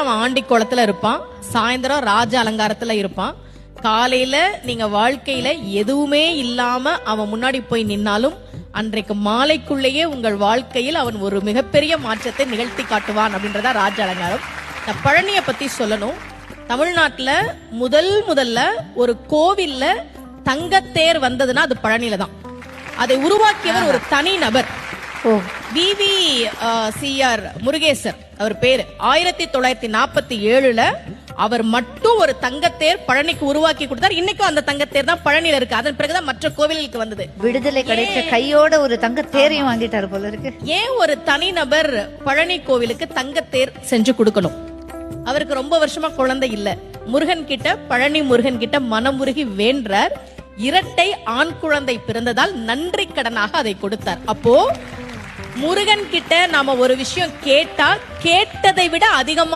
அவன் ஆண்டி குளத்துல இருப்பான், சாயந்தரம் ராஜ அலங்காரத்துல இருப்பான். காலையில நீங்க வாழ்க்கையில எதுவுமே இல்லாம அவன் முன்னாடி போய் நின்னாலும் அன்றைக்கு மாலைக்குள்ளேயே உங்கள் வாழ்க்கையில் அவன் ஒரு மிகப்பெரிய மாற்றத்தை நிகழ்த்தி காட்டுவான் அப்படின்றதா ராஜ அலங்காரம். இந்த பழனிய பத்தி சொல்லணும். தமிழ்நாட்டுல முதல்ல ஒரு கோவில்ல தங்கத்தேர் வந்ததுன்னா அது பழனியில தான். அதை உருவாக்கியவர் ஒரு தனி நபர். VVCR முருகேசர் அவர் பேரு. 1947 அவர் மட்டும் ஒரு தங்கத்தேர் பழனிக்கு உருவாக்கி கொடுத்தார். இன்னைக்கும் அந்த தங்கத்தேர் தான் பழனியில இருக்கு. அதன் பிறகுதான் மற்ற கோவிலுக்கு வந்தது. விடுதலை கிடைச்ச கையோட ஒரு தங்கத்தேரையும் வாங்கிட்டாரு போல இருக்கு. ஏன் ஒரு தனி நபர் பழனி கோவிலுக்கு தங்கத்தேர் செஞ்சு கொடுக்கணும்? அவருக்கு ரொம்ப வருஷமா குழந்தை இல்ல. முருகன் கிட்ட, பழனி முருகன் கிட்ட மனமுருகி வேண்டார். இரட்டை ஆண் குழந்தை பிறந்ததால் நன்றி கடனாக அதை கொடுத்தார். அப்போ முருகன் கிட்ட நாம ஒரு விஷயம் கேட்டா கேட்டதை விட அதிகமா